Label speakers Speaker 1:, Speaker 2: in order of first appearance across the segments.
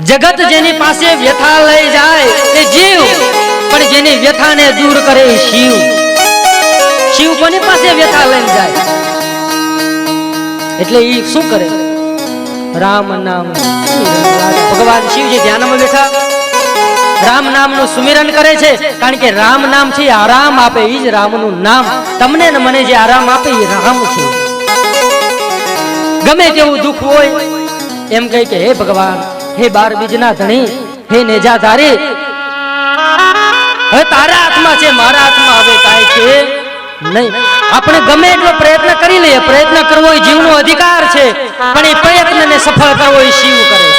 Speaker 1: જગત જેની પાસે વ્યથા લઈ જાય એ જીવ, પણ જેની વ્યથાને દૂર કરે એ શિવ. શિવ કોની પાસે વ્યથા લઈને જાય? એટલે ઈ શું કરે? રામ નામ ભગવાન શિવજી ધ્યાનમાં બેઠા રામ નામનું સુમિરન કરે છે, કારણ કે રામ નામ છે આરામ આપે. ઈ જ રામનું નામ તમને ને મને જે આરામ આપે એ રામ છે. ગમે તેવું દુઃખ હોય એમ કહે કે હે ભગવાન, હે બાર બીજના ધણી, હે નેજાધારી, હવે તારા હાથમાં છે, મારા હાથમાં હવે કાંઈ છે નહીં. આપણે ગમે એટલો પ્રયત્ન કરી લઈએ, પ્રયત્ન કરવો એ જીવનો અધિકાર છે, પણ એ પ્રયત્નને સફળ કરવો એ શિવ કરે.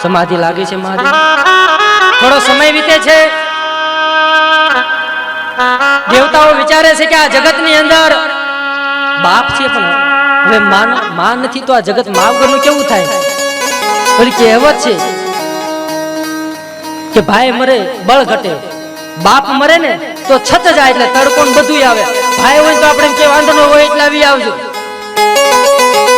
Speaker 1: સમાધિ લાગી છે મહાદેવ. થોડો સમય વીતે છે, દેવતાઓ વિચારે છે કે આ જગતની અંદર બાપ છે, પણ હવે માં નથી તો આ જગત માં વગરનું કેવું થાય? ઓલી કહેવત છે કે ભાઈ મરે બળ ઘટે, બાપ મરે ને તો છત જાય એટલે તડકો ને બધું આવે. ભાઈ હોય તો આપણે કે વાંધો ન હોય એટલે આવી આવજો,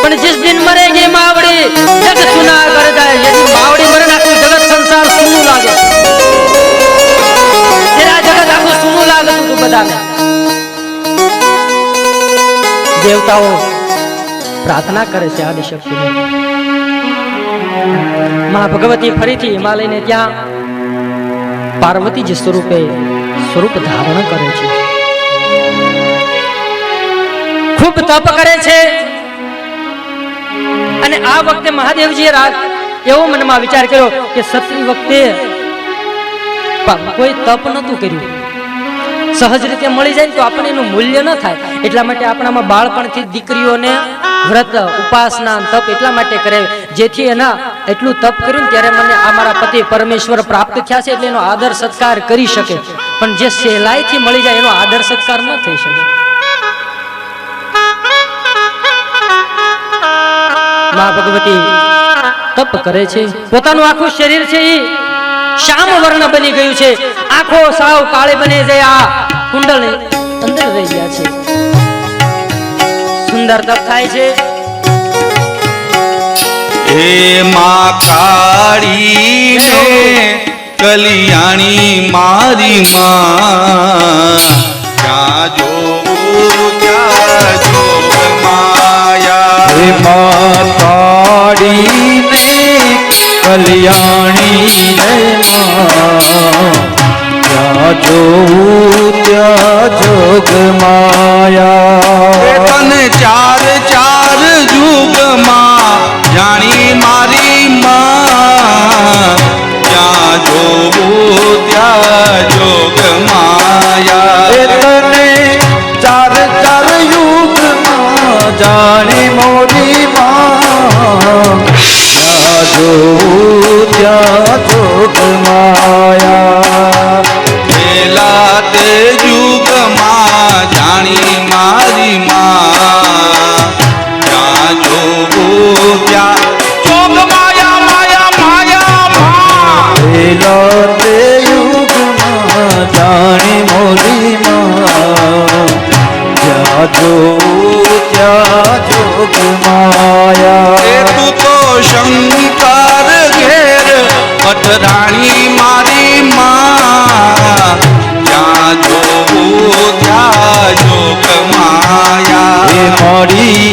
Speaker 1: પણ जिस दिन मरेगी मावड़ी जग सुना कर जाए. यदि मावड़ी मरे ना कोई जगत संसार सुनू लागे, तेरा जगत आपको सुनू लागे तो बधाने. देवताओं प्रार्थना करे છે આદિશક્તિને. માં ભગવતી ફરીથી હિમાલયને ત્યાં પાર્વતીજી સ્વરૂપે સ્વરૂપ ધારણ કરે છે. ખૂબ તપ કરે છે, અને આ વખતે મહાદેવજીએ એવો મનમાં વિચાર કર્યો કે સતી વખતે કોઈ તપ નતું કર્યું, સહજ રીતે મળી જાય તો આપણને એનું મૂલ્ય ન થાય. એટલા માટે આપણામાં બાળપણથી દીકરીઓને વ્રત ઉપાસના તપ એટલા માટે કરે, જેથી એના એટલું તપ કર્યું ત્યારે મને આ મારા પતિ પરમેશ્વર પ્રાપ્ત થયા છે એટલે એનો આદર સત્કાર કરી શકે. પણ જે સહેલાઈથી મળી જાય એનો આદર સત્કાર ન થઈ શકે. માં ભગવતી તપ કરે છે, પોતાનું આખું શરીર છે એ શ્યામ વર્ણ બની ગયું છે, આંખો સાવ કાળી બની જાય, આ કુંડળ અંદર રહી ગયા છે. સુંદર તપ થાય છે.
Speaker 2: હે માં કાળી ને કલ્યાણી મારી માં, ત્યાં જોવું ત્યાં જોગ માયા.
Speaker 3: હે માં કાળી ને કલ્યાણી જય માં, ત્યાં જોવું ત્યાં જોગ માયા.
Speaker 2: તને ચાર ચાર યુગમાં જાણી મારી માં, ત્યાં જોવું ત્યાં જોગ માયા.
Speaker 3: તને ચાર ચાર યુગમાં જાણી મોરી માં, ત્યાં જોવું ત્યાં જોગ માયા.
Speaker 2: પેલા તે યુગમાં જાણી મારી માં, ત્યાં જોવું ત્યાં જોગ માયા માયા માયા માં.
Speaker 3: પેલા તે યુગમાં જાણી મોરી માં, ત્યાં જોવું ત્યાં જોગ માયા.
Speaker 2: તું તો શંકર ઘેર પટરાણી મારી માં, ત્યાં જોવું ત્યાં જોગ માયા.
Speaker 3: હે મારી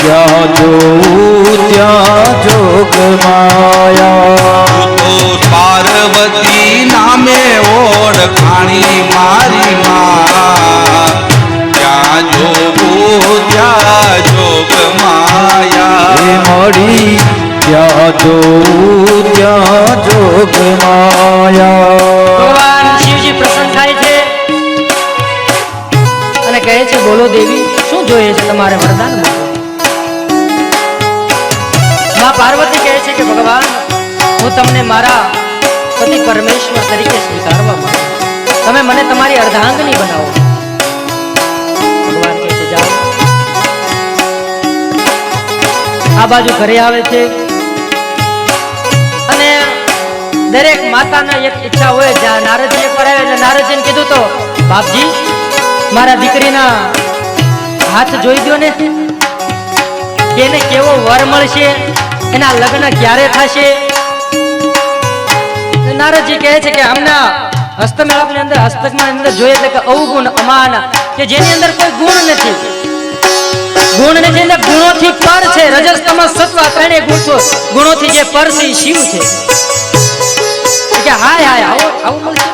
Speaker 3: ત્યાં જોવું ત્યાં જોગ માયા.
Speaker 2: તું તો પાર્વતી નામે ઓળખાણી મારી માં, ત્યાં જોવું ત્યાં જોગ માયા.
Speaker 3: હે મારી ત્યાં જોવું ત્યાં જોગ માયા.
Speaker 1: ભગવાન શિવજી પ્રસન્ન થાય છે અને કહે છે, બોલો દેવી, શું જોઈએ છે તમારે? વરદાન આપો. માં પાર્વતી કહે છે કે ભગવાન, હું તમને મારા પતિ પરમેશ્વર તરીકે સ્વીકારવા માંગુ છું. તમે મને તમારી અર્ધાંગની બનાવો. ભગવાન કહે છે, જાઓ. આ બાજુ ઘરે આવે છે, અને દરેક માતાના એક ઈચ્છા હોય. જ્યાં નારદજી પર આવે એટલે નારદજીને કીધું તો, બાપજી મારા દીકરીના હાથ જોઈ દો ને. કે એને કેવો વર મળશે, એના લગ્ન ક્યારે થશે. નારદજી કહે છે કે આમના હસ્તમેળાપની અંદર હસ્તકની અંદર જોઈએ તો કે અવગુણ અમાન, કે જેની અંદર કોઈ ગુણ નથી. ગુણ ને જેને ગુણોથી પર છે, રજસ તમસ સત્વ ત્રણેય ગુણોથી જે પર છે એ શિવ છે. કે હાય હાય આવું મળશે.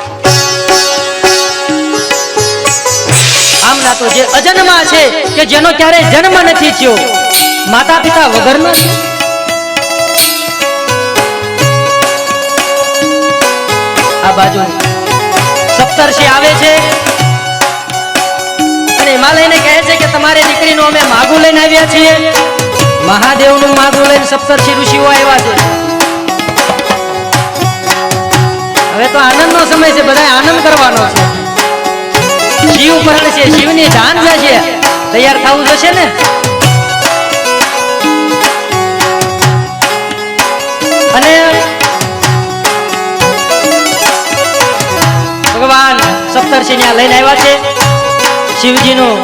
Speaker 1: આમના તો જે અજન્મા છે, કે જેનો ક્યારે જન્મ નથી થયો, માતા પિતા વગરનો છે. આ બાજુ સપ્તર્ષિ આવે છે અને હિમાલયને કહે છે કે તમારી દીકરીનું અમે માગું લઈને આવ્યા છીએ. મહાદેવનું માગું લઈને સપ્તર્ષિ ઋષિઓ આવ્યા છે. હવે તો આનંદનો સમય છે, બધાએ આનંદ કરવાનો છે. શિવ પરણ છે, શિવની જાન છે, તૈયાર થવું જશે ને. અને ભગવાન સપ્તર્ષિ ને લઈને આવ્યા છે શિવજીનું,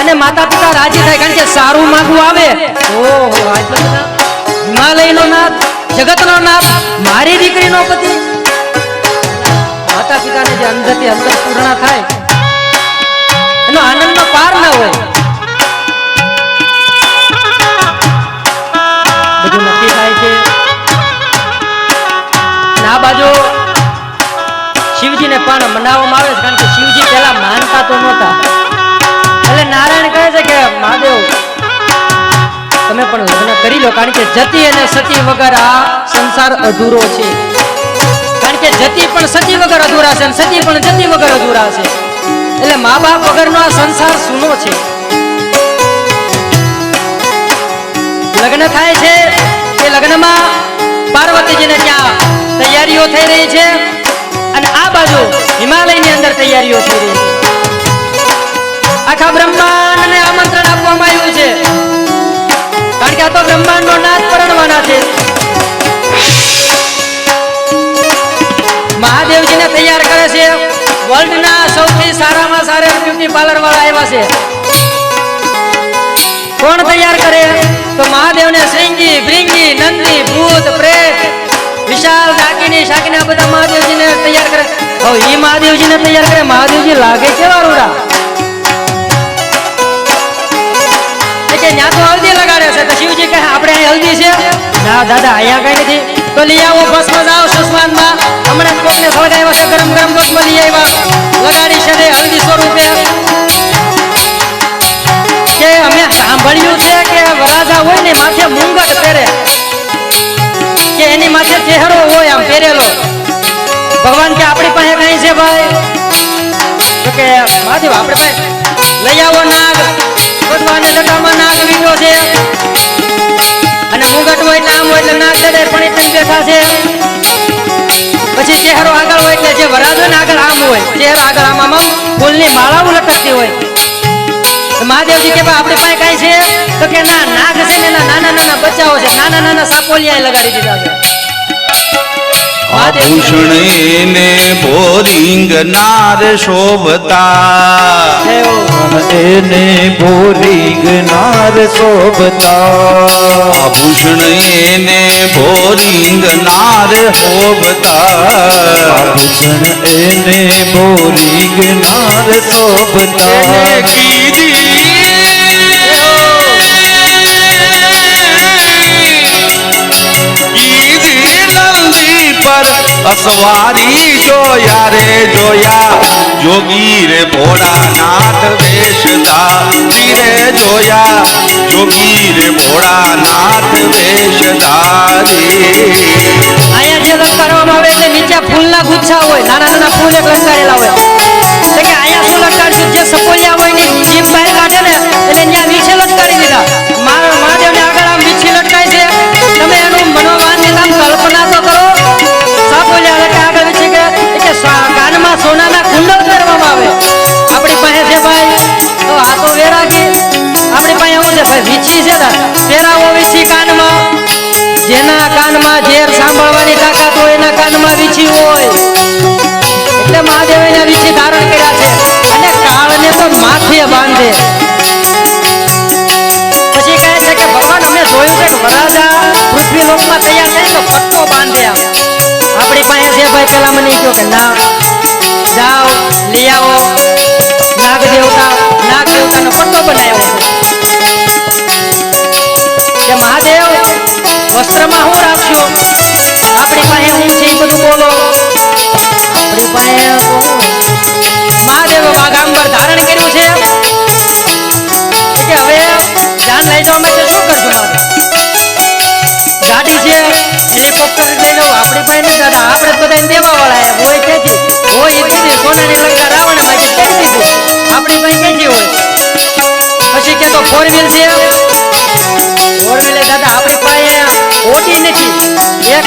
Speaker 1: અને માતા પિતા રાજી થાય, કારણ કે સારું માગવું આવે. ઓહો, હિમાલયનો નાથ, જગતનો નાથ, મારી દીકરીનો પતિ. માતા પિતાને જે અંદરથી અંતર પૂર્ણ થાય એનો આનંદનો પાર ના હોય. બધું નક્કી થાય છે. આ બાજુ શિવજીને પણ મનાવવામાં આવે છે, કારણ કે શિવજી પહેલા માનતા તો નહોતા. એટલે નારાયણ કહે છે કે મહાદેવ તમે પણ લગ્ન કરી લો, કારણ કે જતી અને સતી વગર આ સંસાર અધૂરો છે. કારણ કે જતી પણ સતી વગર અધૂરા છે અને સતી પણ જતી વગર અધૂરા છે. એટલે મા બાપ વગરનો આ સંસાર સૂનો છે. લગ્ન થાય છે એ લગ્નમાં પાર્વતીજીને ત્યાં તૈયારીઓ થઈ રહી છે, અને આ બાજુ હિમાલયની અંદર તૈયારીઓ થઈ રહી છે. આખા બ્રહ્માંડને આમંત્રણ આપવામાં આવ્યું છે, કારણ કે આ તો બ્રહ્માંડનો નાથ પરણવાના છે. મહાદેવજીને તૈયાર કરે છે. વર્લ્ડના સૌથી સારામાં સારા બ્યુટી પાર્લર વાળા આવ્યા છે. કોણ તૈયાર કરે? તો મહાદેવને શ્રીંગી, ભૃંગી, નંદી, ભૂત, પ્રેત, વિશાલ, ડાકીની, શાકીની આ બધા મહાદેવજીને તૈયાર કરે. હવે ઈ મહાદેવજીને તૈયાર કરે, મહાદેવજી લાગે કેવા રૂડા. કે ત્યાં તો હલ્દી લગાડે છે. તો શિવજી કહે આપણે અહીં હલ્દી છે? ના દાદા, અહીંયા કઈ નથી. તો લઈ આવો ભસ્મ, જાઓ સુસ્માનમાં, હમણાં કોકને સળગાવ્યા છે, ગરમ ગરમ ભસ્મ લઈ આવ્યા, લગાડી છે હલ્દી સ્વરૂપે. કે અમે સાંભળ્યું છે કે વરાજા હોય ને માથે મુંગટ પહેરે, કે એની માથે ચહેરો હોય આમ પહેરેલો. ભગવાન કે આપણી પાસે કઈ છે ભાઈ? તો કે મહાદેવ આપણે પાસે લઈ આવો નાગ. ભગવાન જટામાં નાગ વીટો છે, અને મુંગટ હોય એટલે આમ હોય એટલે નાગ ચડે પણ એ બેઠા છે. પછી ચહેરો આગળ હોય એટલે જે વરાજ હોય ને આગળ આમ હોય, ચહેરો આગળ આમ આમ ફૂલની માળાઓ લટકતી હોય. મહાદેવજી કે આપણી પાસે કઈ છે? તો કે ના, નાગ છે ને એના નાના નાના બચ્ચાઓ છે, નાના નાના સાપોલિયા લગાડી દીધા છે.
Speaker 2: આભૂષણ ને ભોરિંગ નાર શોભતા,
Speaker 3: એને ભોરિંગ નાર શોભતા.
Speaker 2: આભૂષણ એને ભોરિંગ નાર શોભતા,
Speaker 3: આભૂષણ એને ભોરિંગ નાર શોભતા.
Speaker 2: કીધી નંદી પર અસવારી જોયા રે જોયા, જોગી રે ભોળાનાથ વેશધા રે જોયા, જોગી રે ભોળાનાથ વેશધારી.
Speaker 1: અહીંયા જે લટકારવામાં આવે એટલે નીચે ફૂલના ગુચ્છા હોય, નાના નાના ફૂલ એક લટકારેલા હોય. તો કે અહીંયા શું લટકાડશું? જે સપોલિયા હોય ને જીભ બહાર કાઢે ને એટલે ત્યાં વીછે લટકારી દીધા. મહાદેવને આગળ આમ વીછી લટકાય છે. તમે એનું મનોવાંછિત આમ કલ્પના તો કરો. સપોલિયા લટકા આગળ વીછી કે કાનમાં સોનાના કુંડળ પહેરવામાં આવે. આપણી પાસે છે ભાઈ તો આ તો વેરાગી. આપણી પાસે એવું છે ભાઈ, વીછી છે ને પહેરાવો વીછી કાનમાં. જેના કાનમાં ઝેર સાંભળવાની તાકાત હોય એના કાનમાં વીછી હોય. એટલે મહાદેવ એના વીછી ધારણ કર્યા છે, અને કાળને તો માથે બાંધે. પછી કહે છે કે ભગવાન અમે સ્વર્ગ લોકમાં તૈયાર થાય તો પટ્ટો બાંધે આમ આપણી પાસે છે ભાઈ પેલા મને કહ્યું કે ના જાઓ લઈ આવો નાગ દેવતાનો પટ્ટો બનાવ્યો કે મહાદેવ વસ્ત્રમાં હું રાખશો આપણી પાસે હું છે એ બધું બોલો આપણી પાસે મહાદેવ વાઘાંબર ધારણ કર્યું છે કે હવે જાન લઈ જવા માટે શું કરજો મારે ગાડી છે હેલિકોપ્ટર લઈ લઉં આપણી પાસે નથી દાદા આપણે બધાને દેવા વાળા હોય ક્યાંથી હોય એ દીધી સોનાની લંકા રાવણ માં કરી દીધું આપણી પાસે ક્યાંથી હોય પછી કે તો 4 વ્હીલ છે 4 વ્હીલ દાદા આપણી પાસે ઓડી નથી એક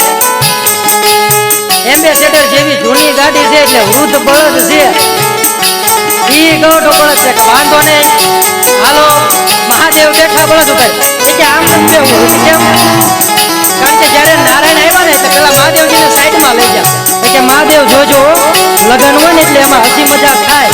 Speaker 1: એમ્બેસેડર જેવી જૂની ગાડી છે એટલે વૃદ્ધ બળદ છે ઈ ગોઠો બળદ છે કે વાંધો નહીં હાલો મહાદેવ બેઠા બળદ ઉપર કે આમ નથી કેવું કેમ કારણ કે જ્યારે નારાયણ આવ્યા ને તો પેલા મહાદેવજીને સાઈડમાં લઈ ગયા કે મહાદેવ જોજો લગન હોય ને એટલે એમાં હસી મજાક થાય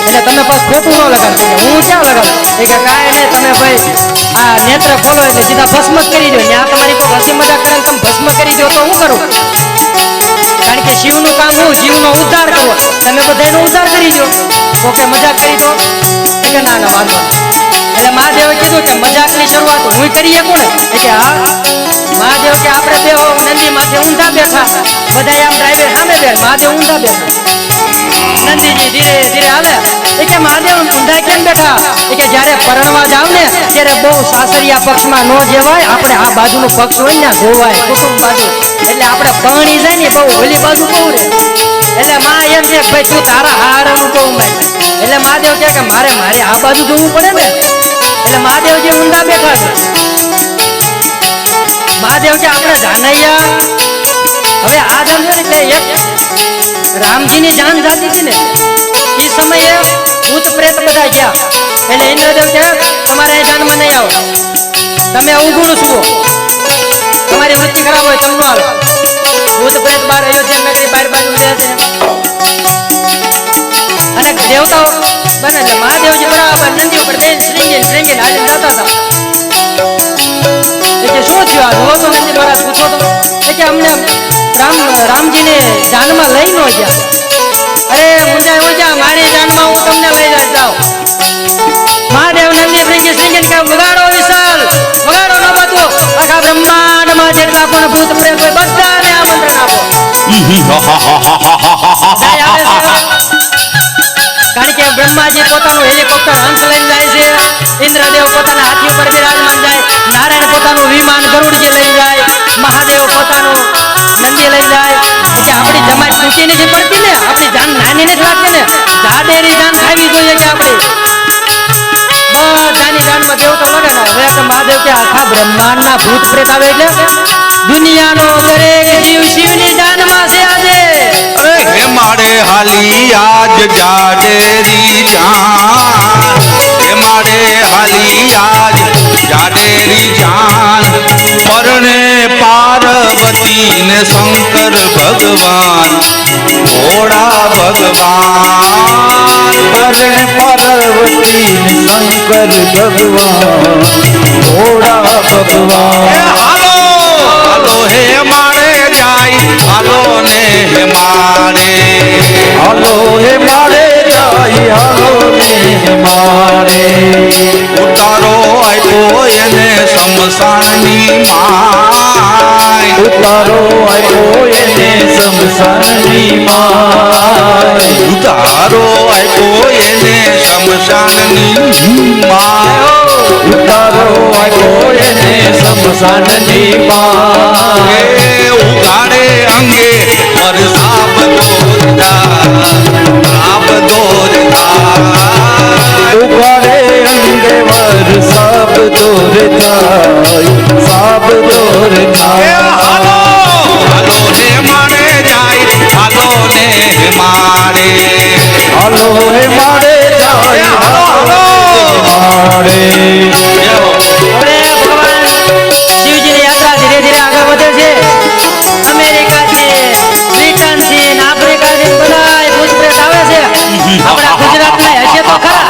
Speaker 1: એટલે તમે બસ ખોટું ન લગાડો હું ક્યાં લગાડું એ કે કાંઈ નહીં તમે ભાઈ આ નેત્ર ખોલો એટલે સીધા ભસ્મ જ કરી દો ત્યાં તમારી કોઈ હસી મજાક કરે તમે ભસ્મ કરી દો તો હું કરું કારણ કે શિવનું કામ હું જીવનો ઉદ્ધાર કરવો તમે બધાનો ઉદ્ધાર કરી દો તો કે મજાક કરી દો કે ના ના વાંધો એટલે મહાદેવે કીધું કે મજાકની શરૂઆત હું કરીએ કોને કે હા મહાદેવ કે આપણે બે નંદી માથે ઊંધા બેઠા બધા આમ ડ્રાઈવર સામે બે મહાદેવ ઊંધા બેઠા નંદીજી ધીરે ધીરે હાલે કે મહાદેવ ઊંધા કેમ બેઠા કે જ્યારે પરણવા જાવ ને ત્યારે બહુ સાસરિયા પક્ષમાં ન જેવાય આપણે આ બાજુનો પક્ષ હોય ને ધોવાય કુટુંબ બાજુ એટલે આપણે પરણી જાય ને બહુ ઓલી બાજુ બહુ રહે એટલે માં એમ કે ભાઈ તું તારા હારનું કહું મેં એટલે મહાદેવ કે મારે આ બાજુ જોવું પડે ને એટલે મહાદેવજી ઊંધા બેઠા છે મહાદેવ કે આપણે જાનૈયા હવે આ જાન એટલે એક રામજીની જાન જાતી હતી ને એ સમયે ભૂત પ્રેત બધા ગયા એટલે ઇન્દ્રદેવ કે તમારે અહીં જાનમાં નહીં આવો તમે ઊંઘું સુવો તમારી વૃત્તિ ખરાબ હોય તમે આવો ભૂત પ્રેત બહાર અયોધ્યા નગરી બહાર બાજુ ગયા છે અને દેવતાઓ બને એટલે મહાદેવજી બરાબર નંદી ઉપર બેન શ્રીંગીને હાલીને જતા હતા કે શું થયું આ તો નંદી મહારાજ પૂછો તો કે અમને રામજીને જાનમાં લઈ ન ગયા અરે મુંજા હો જા મારી જાનમાં હું તમને લઈ જાઉં મહાદેવ નંદી શ્રીંગીને કે વગાડો વિશાલ વગાડો ન બધું આખા બ્રહ્માંડમાં જેટલા પણ ભૂત પ્રેત હોય બધાને આમંત્રણ આપો કારણ કે બ્રહ્માજી પોતાનું હેલિકોપ્ટર હંસ લઈને જાય છે ઇન્દ્રદેવ પોતાના હાથી ઉપર બિરાજમાન જાય નારાયણ પોતાનું વિમાન ગરુડજી લઈ જાય મહાદેવ પોતાનું નંદી લઈ જાય કે આપણી જમાત તૂટી નથી પડતી ને આપણી જાન નાની નથી લાગતી ને જાડેરી જાન ખાવી જોઈએ કે આપણી બધાની જાનમાં દેવતા લગાડે એટલે મહાદેવ કે આખા બ્રહ્માંડના ભૂત પ્રેત આવે એટલે દુનિયાનો દરેક જીવ શિવની જાનમાં છે આજે
Speaker 2: હે મારે હાલી આજ જાડેરી જાન હે મારે હાલી આજ જાડેરી જાન પરણે પાર્વતી ને શંકર ભગવાન ભોળા ભગવાન
Speaker 3: પરણે પાર્વતી ને શંકર ભગવાન ભોળા ભગવાન
Speaker 2: હાલો હે મારે જાય હાલો ને હે મારે
Speaker 3: હાલો હે મારે જાય હાલો ને હે મારે
Speaker 2: ઉતારો આપ્યો એને શમશાનની માય
Speaker 3: ઉતારો આપ્યો એને શમશાનની માય
Speaker 2: ઉતારો આપ્યો એને શમશાનની માય
Speaker 3: ઉતારો આપ્યો એને શમશાનની માય
Speaker 2: ઉગાડે અંગે પર સાપ દોરતા
Speaker 3: ઉગાડે અંગે વર સાબ દોર થાય સાબ દોર થાય
Speaker 2: હાલો હાલો હે મારે જાય હાલો ને હે મારે
Speaker 3: હાલો હે મારે જાય હાલો મારે
Speaker 1: હવે ભગવાન શિવજીની યાત્રા ધીરે ધીરે આગળ વધે છે અમેરિકાથી બ્રિટનથી ને આફ્રિકાથી બધા ભૂત પ્રેત આવે છે આપણા ગુજરાતમાં હશે તો ખરા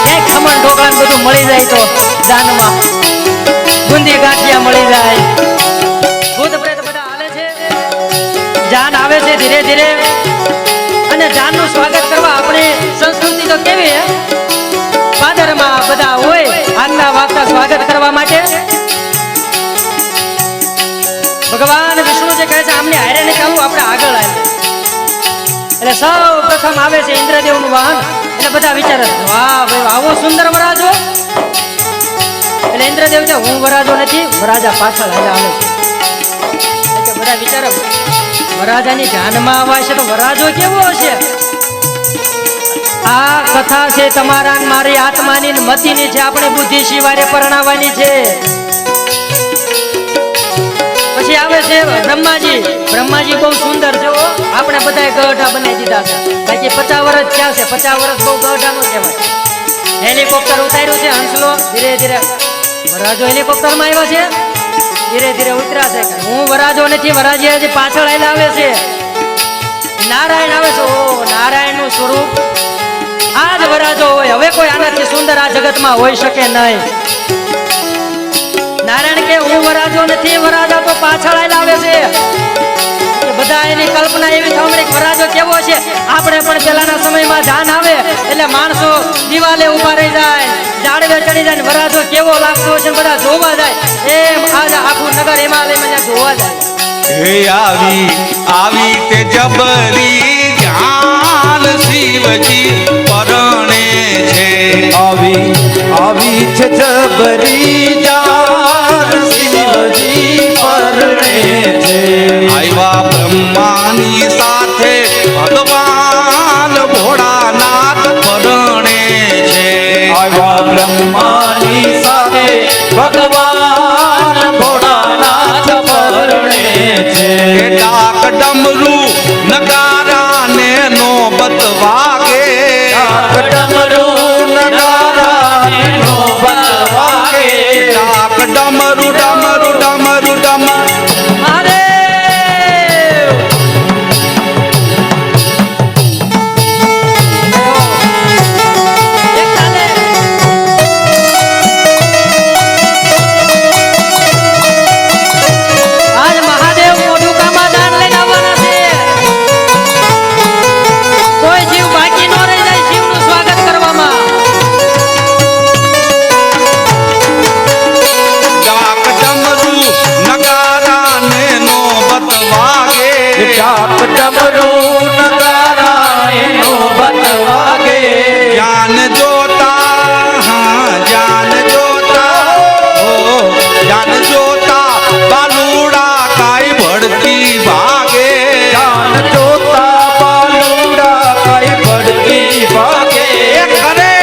Speaker 1: ક્યાંક ખમણ ઢોકળા બધું મળી જાય તો દાનમાં બુંદી ગાંઠિયા મળી જાય. ભૂત પ્રેત બધા હાલે છે, જાન આવે છે ધીરે ધીરે, અને જાનનું સ્વાગત કરવા આપણી સંસ્કૃતિ તો કેવી હે, પાદરમાં બધા હોય આગલા વાગતા સ્વાગત કરવા માટે. ભગવાન વિષ્ણુ જે કહે છે આમને હારે ને ચાલવું, આપણે આગળ આવીએ. એટલે સૌ પ્રથમ આવે છે ઇન્દ્રદેવનું વાહન. એટલે બધા વિચારે વાહ ભાઈ આવો સુંદર વરાજો. એટલે ઇન્દ્રદેવ કે હું વરાજો નથી, વરાજા પાછળ હાલ્યા આવે છે. એટલે બધા વિચારે વરાજાની જાનમાં આવાશે તો વરાજો કેવો હશે. આ કથા છે તમારા ને મારી આત્માની ને મતીની છે, આપણે બુદ્ધિ સિવાય પરણાવવાની છે. પછી આવે છે બ્રહ્માજી. બ્રહ્માજી બહુ સુંદર છે, આપણે બધા ગઢા બનાવી દીધા છે. બાકી 50 વર્ષ થયા છે, 50 વર્ષ બહુ ગઢા નો કહેવાય. હેલિકોપ્ટર ઉતાર્યું છે હંસલો, ધીરે ધીરે વરાજો હેલિકોપ્ટર માં આવ્યા છે, ધીરે ધીરે ઉતર્યા છે. હું વરાજો નથી, વરાજી હજી પાછળ આવે છે. નારાયણ આવે છે. ઓ નારાયણ નું સ્વરૂપ આ જ વરાજો હોય. હવે કોઈ આનાથી સુંદર આ જગતમાં હોઈ શકે નહીં. નારાયણ કે હું વરાજો નથી, વરાજા તો પાછળ આવે છે. બધા એની કલ્પના એવી સાંભળી કે વરાજો કેવો છે. આપણે પણ પેલાના સમયમાં જાન આવે એટલે માણસો દિવાલે ઉભા રહી જાય, ઝાડવે ચડી જાય, વરાજો કેવો લાગતો છે બધા જોવા જાય. એમ આજ આખું નગર હિમાલયમાં જોવા જાય.
Speaker 2: હે આવી આવી તે જબરી જાન શિવજી પરણે છે.
Speaker 3: આવી આવી છે જબરી જાન શિવજી પરણે છે.
Speaker 2: આવ્યા બ્રહ્માની સાથે ભગવાન ભોળાનાથ પરણે છે.
Speaker 3: આવ્યા બ્રહ્માની સાથે ભગવાન ભોળાનાથ પરણે છે.
Speaker 2: ડાક ડમરું નગારા ને નોબત વાગે.
Speaker 3: ડાક ડમરું નગારા ને નોબત વાગે.
Speaker 2: ડાક ડમરું ડમરું ડમરું ડમર.
Speaker 1: મહાદેવ એક તાલે. આજ મહાદેવ મોઢું કામાં દાન લઈને આવવાના છે. કોઈ જીવ બાકી ન રહી જાય શિવનું સ્વાગત કરવામાં.
Speaker 2: ડાક ડમરું નગારા ને નોબત વાગે.
Speaker 3: ડાક ડમરું નગારા ને નોબત વાગે.
Speaker 2: જાન જોતા હા જાન જોતા ઓ જાન જોતા બાલુડા કાઈ ભડકી ભાગે.
Speaker 3: જાન જોતા બાલુડા કઈ પડતી ભાગે.
Speaker 2: એ કરે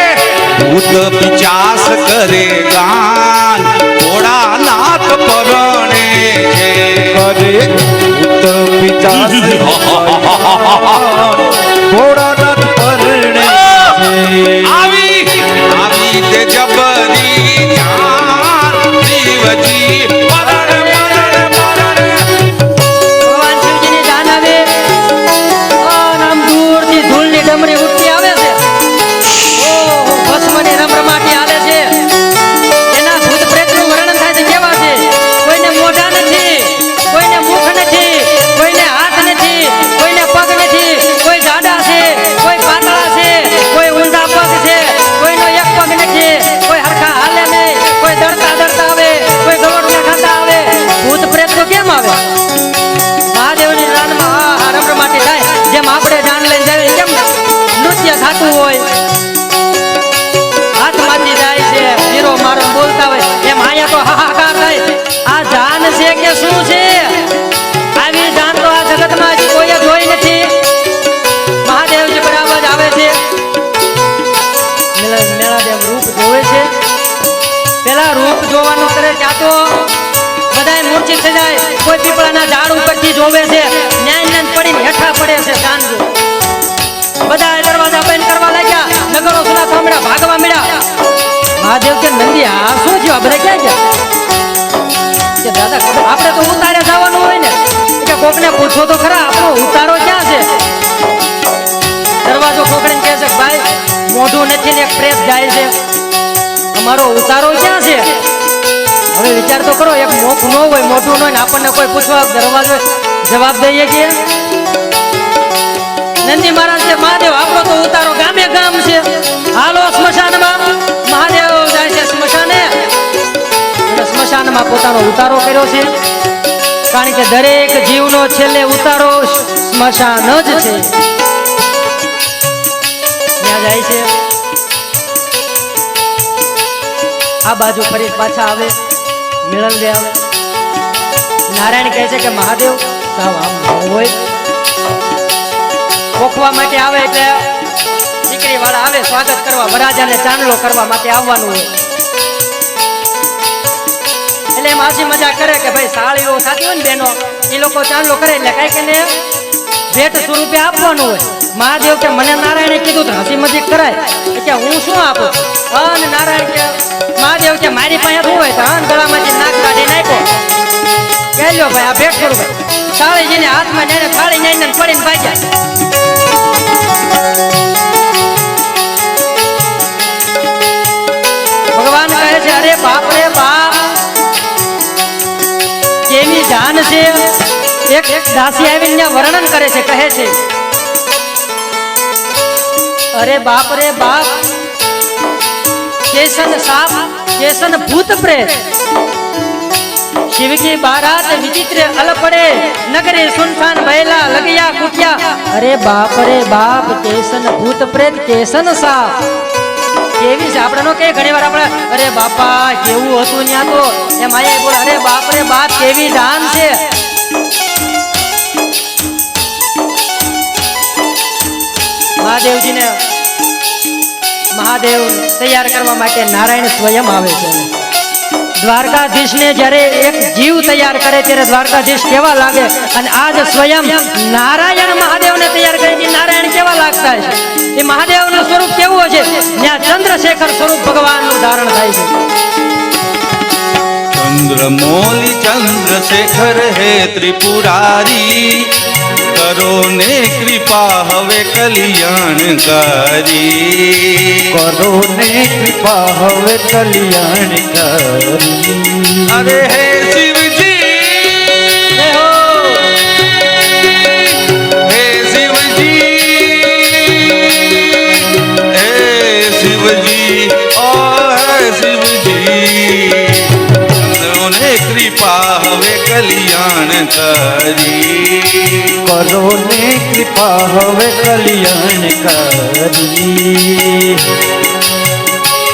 Speaker 2: ભૂત પિચાસ કરે ગાન ભોળાનાથ પરણે છે.
Speaker 3: કરે ભૂત પિચાસ ભોળાનાથ પરણે છે.
Speaker 2: આવી આવી તે જબરી જાન શિવજી પરણે પરણે પરણે.
Speaker 1: ભગવાન શિવજીની જાન આવે અને આમ દૂરથી ધૂળની ડમરી ઉઠતી આવે છે. ઓહો ભસ્મની રમરમાટી હાલે છે. એના ભૂત પ્રેતનું વર્ણન થાય છે કેવા છે. કોઈને મોઢા નથી, કોઈને મુખ નથી, કોઈને હાથ નથી, કોઈને પગ નથી, કોઈ જાડા છે, કોઈ પાતળા છે, કોઈ ઊંધા પગ છે, કોઈનો એક પગ નથી, કોઈ હરખા હાલે નહીં, કોઈ દડતા દડતા આવે, કોઈ ગવડના ખાતા આવે. ભૂત પ્રેત તો કેમ આવે? મહાદેવની જાનમાં આ રમરમાટી થાય. જેમ આપણે જાન લઈને જાય કેમ નૃત્ય થતું હોય, હાથમાંથી જાય છે, હીરો મારો બોલતા હોય, એમ અહીંયા તો હાહાકાર થાય. આ જાન છે કે શું છે? આવી જાન તો આ જગતમાં કોઈ જોઈ નથી. મહાદેવજી બરાબર જ આવે છે. મેળાદેવ રૂપ જોવે છે. પેલા રૂપ જોવાનું કરે ત્યાં તો બધાય મૂર્છિત થઈ જાય. કોઈ પીપળાના ઝાડ ઉપરથી જોવે છે, ન્યાય પડીને હેઠા પડે છે. ચાંદુ બધા દરવાજા બંધ કરવા લાગ્યા, નગરો સુના થાંભળા ભાગવા મળ્યા. મહાદેવ કે નંદી આ શું થયું? આ બધા ક્યાં ગયા? કે દાદા આપણે તો ઉતારે જવાનું હોય ને, કે કોકને પૂછો તો ખરા આપણો ઉતારો ક્યાં છે? દરવાજો ખોખડીને કહે છે ભાઈ મોઢું નથી ને એક પ્રેસ જાય છે, અમારો ઉતારો ક્યાં છે? હવે વિચાર તો કરો, એક મોખ ન હોય, મોઢું ન હોય ને આપણને કોઈ પૂછવા દરવાજો જવાબ દઈએ કે નંદી મહારાજ છે મહાદેવ આપણો તો ઉતારો ગામે ગામ છે, હાલો સ્મશાનમાં. મહાદેવ જાય છે સ્મશાને અને સ્મશાનમાં પોતાનો ઉતારો કર્યો છે, કારણ કે દરેક જીવનો છેલ્લે ઉતારો સ્મશાન જ છે. ત્યાં જાય છે, આ બાજુ ફરી પાછા આવે, મિળન દે આવે. નારાયણ કહે છે કે મહાદેવ સાવ આમ ન હોય. પોખવા માટે આવે એટલે દીકરી વાળા આવે સ્વાગત કરવા, વરરાજાને ચાંદલો કરવા માટે આવવાનું હોય. એટલે એમ હાસી મજાક કરે કે ભાઈ સાળીઓ થતી હોય ને બહેનો, એ લોકો ચાંદલો કરે એટલે કઈક એને ભેટ સ્વરૂપે આપવાનું હોય. મહાદેવ કે મને નારાયણે કીધું તો હસી મજાક કરાય કે હું શું આપું. અને નારાયણ કે મહાદેવ કે મારી પાસે શું હોય તો ગળામાંથી નાક કાઢી નાખ્યો કે લ્યો ભાઈ આ ભેટ સ્વરૂપે. સાળીજીને હાથમાં જઈને થાળી નાઈને પડીને ભાગ્યા. ભગવાન કહે છે અરે બાપ રે બાપ કેવી જાન છે. એક દાસી આવીને વર્ણન કરે છે, કહે છે અરે બાપ રે બાપ केसन साप केसन भूत प्रेत शिव की बारात विचित्र अलपड़े नगरे सुनसान बैला लगया कुटिया. अरे बाप केसन भूत प्रेत केसन साप કેવી છે આપણે નો કે ઘણી વાર આપણે અરે બાપા કેવું હતું ન્યા તો એમ આયે બોલ અરે બાપ રે બાપ કેવી જાન છે. મહાદેવજીને મહાદેવ તૈયાર કરવા માટે નારાયણ સ્વયં આવે છે. દ્વારકાધીશને જ્યારે એક જીવ તૈયાર કરે ત્યારે દ્વારકાધીશ કેવા લાગે, અને આજ સ્વયં નારાયણ મહાદેવને તૈયાર કરી નારાયણ કેવા લાગતા છે. એ મહાદેવનું સ્વરૂપ કેવું છે, ત્યાં ચંદ્રશેખર સ્વરૂપ ભગવાનનું ધારણ થાય છે.
Speaker 2: चंद्रमौली चंद्रशेखर हे त्रिपुरारी करो ने कृपा हवे कल्याणकारी.
Speaker 3: करो ने कृपा हवे कल्याणकारी.
Speaker 2: अरे हे शिवजी
Speaker 1: जय हो
Speaker 2: हे शिवजी हे शिवजी ओ हे शिवजी करो ने कृपा हवे कल्याणकारी.
Speaker 3: करो ने कृपा હવે કલ્યાણકારી.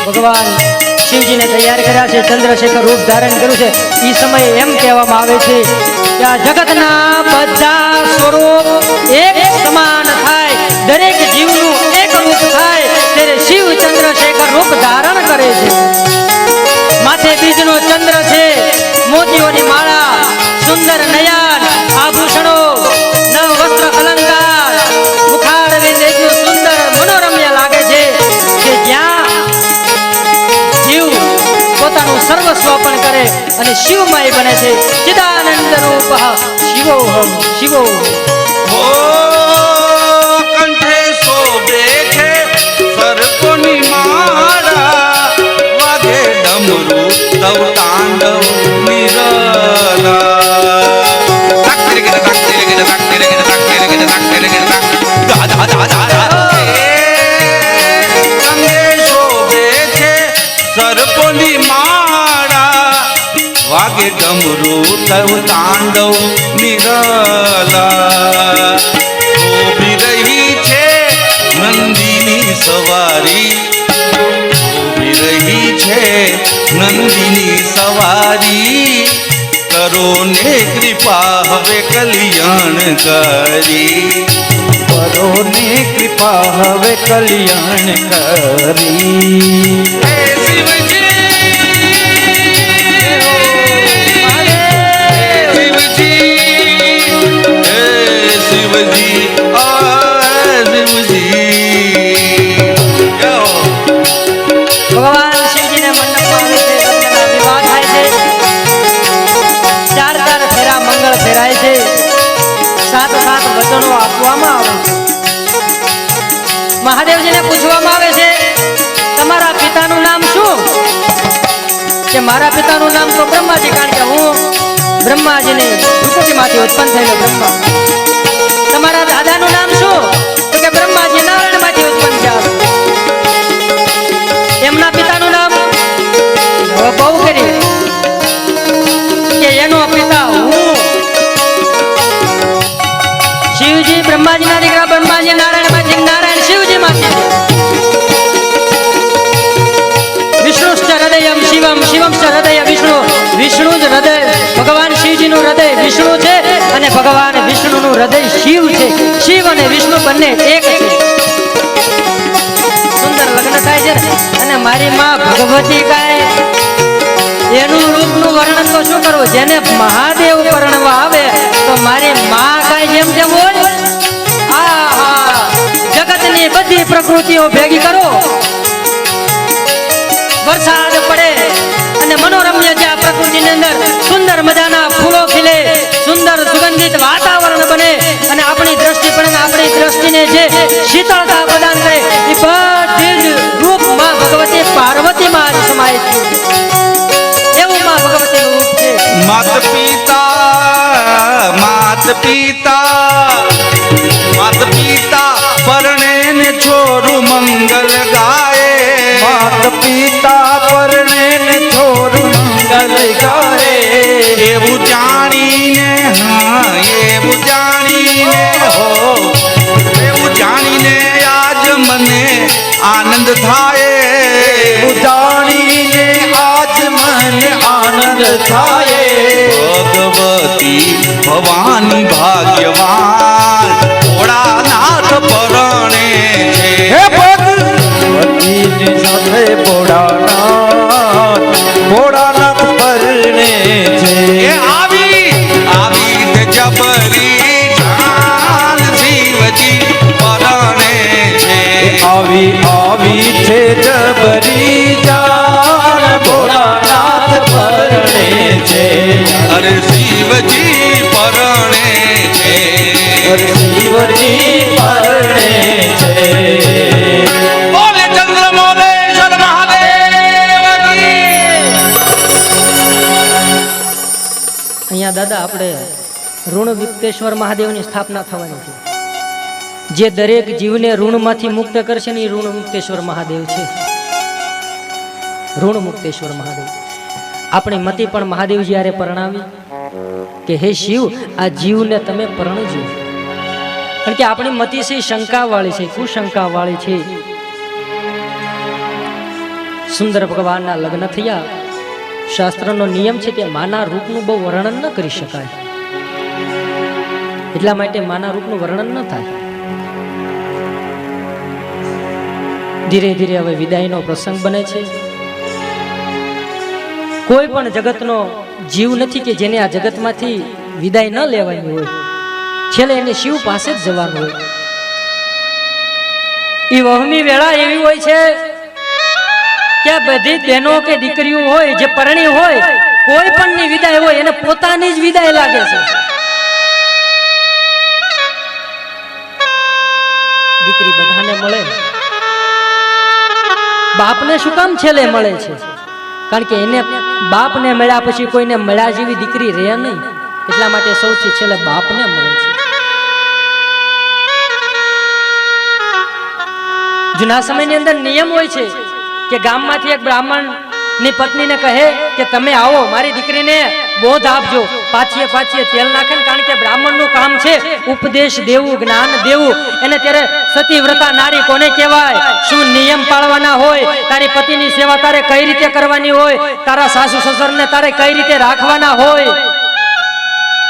Speaker 1: ભગવાન શિવજીને તૈયાર કર્યા છે, ચંદ્રશેખર રૂપ ધારણ કર્યું છે. એ સમયે એમ કહેવામાં આવે છે કે આ જગતના બધા સ્વરૂપ એક સમાન થાય, દરેક જીવનું એક રૂપ થાય ત્યારે શિવ ચંદ્રશેખર રૂપ ધારણ કરે છે. માથે બીજનો ચંદ્ર છે, મોતીઓની માળા, સુંદર નયન, આભૂષણો, નવ વસ્ત્ર અલંકાર, મુખારવિંદ એટલું સુંદર મનોરમ્ય લાગે છે કે જ્યાં જીવ પોતાનું સર્વસ્વ અર્પણ કરે અને શિવમય બને છે. ચિદાનંદ રૂપ શિવોહમ શિવોહમ.
Speaker 2: ओ कंठे शोभे छे सर्पोनी माळा वागे डमरू तव तांडव निराला. सर्पोनी माळा वागे डमरू तव तांडव निराला. શોભી રહી છે નંદીની સવારી, શોભી રહી છે નંદીની સવારી. કરો ને કૃપા હવે કલ્યાણકારી.
Speaker 3: કરો ને કૃપા હવે કલ્યાણકારી.
Speaker 2: હે શિવજી શિવજી
Speaker 1: ભગવાન શિવજીને મંડપમાં આવે છે, લગ્નના વિવાહ થાય છે, 4 ફેરા મંગળ ફેરાય છે, 7 વચનો આપવામાં આવે છે. મહાદેવજીને પૂછવામાં આવે છે તમારા પિતાનું નામ શું? કે મારા પિતાનું નામ તો બ્રહ્માજી, કારણ કે હું બ્રહ્માજીની ભ્રુકુટીમાંથી ઉત્પન્ન થયેલો બ્રહ્મા. તમારા દાદાનું નામ શું? તો કે બ્રહ્માજી નારાયણમાંથી ઉત્પન્ન થયા. એમના પિતાનું નામ બહુ કરી કે એનો પિતા હું. શિવજી બ્રહ્માજીના દીકરા, બ્રહ્માજી નારાયણમાંથી, નારાયણ શિવજીમાંથી. વિષ્ણુશ્ચ હૃદયમ શિવમ, શિવમશ્ચ હૃદય વિષ્ણુ. વિષ્ણુ જ હૃદય, ભગવાન શિવજીનું હૃદય વિષ્ણુ છે અને ભગવાન વિષ્ણુનું હૃદય શિવ છે. શિવ અને વિષ્ણુ બંને એક છે. સુંદર લગ્ન થાય છે ને. અને મારી માં ભગવતી કાંઈ એનું રૂપનું વર્ણન તો શું કરવું? જેને મહાદેવ પરણવા આવે તો મારી માં કાંઈ જેમ જેમ હોય, આ જગતની બધી પ્રકૃતિઓ ભેગી કરો, વરસાદ પડે અને મનોરમ્ય જે આ પ્રકૃતિની અંદર સુંદર મજાના ફૂલો ખીલે, સુંદર સુગંધિત વાતાવરણ બને અને આપણી દ્રષ્ટિ પણ આપણી દ્રષ્ટિને જે શીતળતા પ્રદાન કરે, એ બધી જ રૂપમાં ભગવતી પાર્વતીમાં જ સમાય છે. એવું માં ભગવતીનું રૂપ છે.
Speaker 2: માત પિતા પરણે ને છોરું મંગલ ગાય.
Speaker 3: માત પિતા પરણે ને છોરું મંગલ ગાય.
Speaker 2: એવું જાણીને, હા એવું જાણીને, હો એવું જાણીને આજ મને આનંદ થાય.
Speaker 3: એવું જાણીને આજ મને આનંદ થાય.
Speaker 2: ભગવતી ભવાની ભાગ્યવાન ભોળાનાથ પરણે છે.
Speaker 3: હે ભગવતીની સાથે ભોળાનાથ પરણે છે.
Speaker 2: એ આવી જબરી જાન શિવજી પરણે છે.
Speaker 3: આવી છે જબરી જાન ભોળાનાથ પરણે છે.
Speaker 2: અરે શિવજી પરણે છે.
Speaker 3: શિવજી પરણે છે.
Speaker 2: બોલે ચંદ્રમૌલેશ્વર મહાદેવ કી.
Speaker 1: અહીંયા દાદા આપણે ઋણ વિક્તેશ્વર મહાદેવની સ્થાપના થવાની છે. જે દરેક જીવને ઋણમાંથી મુક્ત કરશે ને એ ઋણ મુક્તેશ્વર મહાદેવ છે. ઋણ મુક્તેશ્વર મહાદેવ. આપણી મતી પણ મહાદેવ જ્યારે પરણાવી કે હે શિવ, આ જીવને તમે પરણજો. કારણ કે આપણી મતી છે શંકા વાળી છે, કુશંકા વાળી છે. સુંદર ભગવાનના લગ્ન થયા. શાસ્ત્રનો નિયમ છે કે માના રૂપનું બહુ વર્ણન ન કરી શકાય, એટલા માટે માના રૂપનું વર્ણન ન થાય. ધીરે ધીરે હવે વિદાયનો પ્રસંગ બને છે. કોઈ પણ જગતનો જીવ નથી કે જેને આ જગતમાંથી વિદાય ન લેવાની હોય. છેલ્લે એને શિવ પાસે જ જવાનું હોય. એ વહમી વેળા એવી હોય છે કે બધી બહેનો કે દીકરીઓ હોય જે પરણી હોય, કોઈ પણ ની વિદાય હોય એને પોતાની જ વિદાય લાગે છે. દીકરી બધાને મળે, બાપને શું કામ છેલ્લે મળે છે? કારણ કે એને બાપને મળ્યા પછી કોઈને મળ્યા જેવી દીકરી રહે નહીં, એટલા માટે સૌથી છેલ્લે બાપને મળે છે. જૂના સમયની અંદર નિયમ હોય છે કે ગામમાંથી એક બ્રાહ્મણ ની પત્નીને કહે કે તમે આવો, મારી દીકરીને બોધ આપજો. પાછીએ પાછીએ તેલ નાખે, કારણ કે બ્રાહ્મણનું કામ છે ઉપદેશ દેવું, જ્ઞાન દેવું. એને ત્યારે સતીવ્રતા નારી કોને કહેવાય, શું નિયમ પાળવાના હોય, તારી પતિની સેવા તારે કઈ રીતે કરવાની હોય, તારા સાસુ સસુરને તારે કઈ રીતે રાખવાના હોય,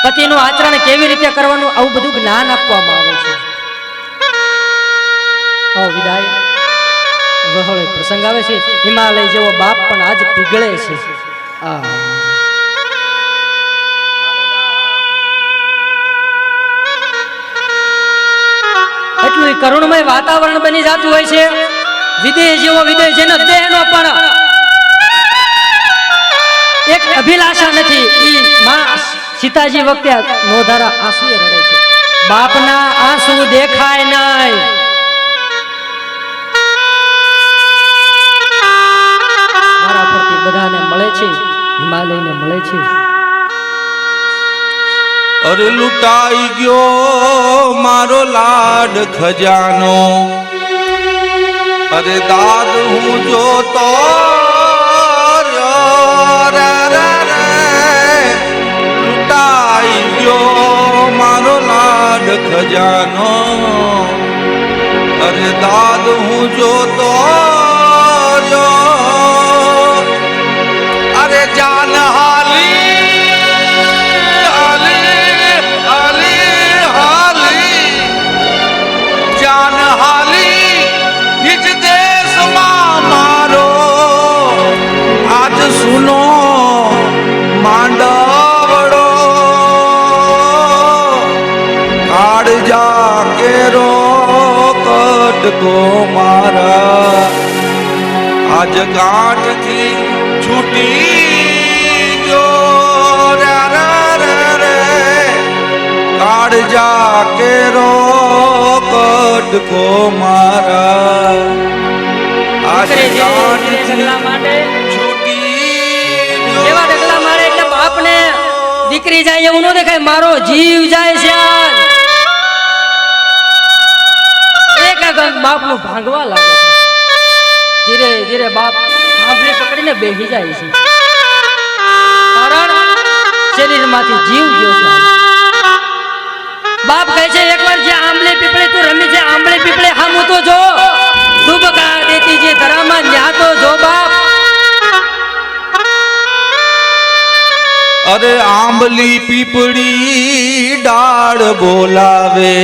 Speaker 1: પતિનું આચરણ કેવી રીતે કરવાનું, આવું બધું જ્ઞાન આપવામાં આવે છે. વિદાય વહોળે પ્રસંગ આવે છે. હિમાલય જેવો બાપ પણ આજ પીગળે છે. એટલું કરુણમય વાતાવરણ બની જતું હોય છે. વિદેહ જેવો વિદેહ, જેનો દેહનો પણ એક અભિલાષા નથી. ઈ માં સીતાજી વખતે નોધારા આંસુએ રડે છે. બાપના આંસુ દેખાય નહીં. બધાને મળે છે. હિમાલયને મળે છે.
Speaker 2: અરે લૂંટાઈ ગયો મારો લાડ ખજાનો, અરે દાદ હું જોતો લૂંટાઈ ગયો મારો લાડ ખજાનો, અરે દાદ હું જોતો અરે જાન સુનો માંડવડો કાળજા કેરો કટકો મારા આજ ગાંઠથી છૂટી ગયો રે કાળજા કેરો કટકો મારા આજ ગાંઠથી
Speaker 1: એવા ડગલા મારે એટલે બાપને દીકરી જાય એવું ન દેખાય, મારો જીવ જાય છે. એક બાપનું ભાંગવા લાગે છે. ધીરે ધીરે બાપ સાંભળી પકડીને બેસી જાય છે, કારણ શરીરમાંથી જીવ ગયો છે. બાપ કહે છે એકવાર જે આંબલી પીપળી તું રમી છે, આંબલી પીપળી હામું તો જો, ડૂબકા દેતી જે ધરામાં ન્યા તો જો બાપ.
Speaker 2: અરે આંબલી પીપળી ડાળ બોલાવે,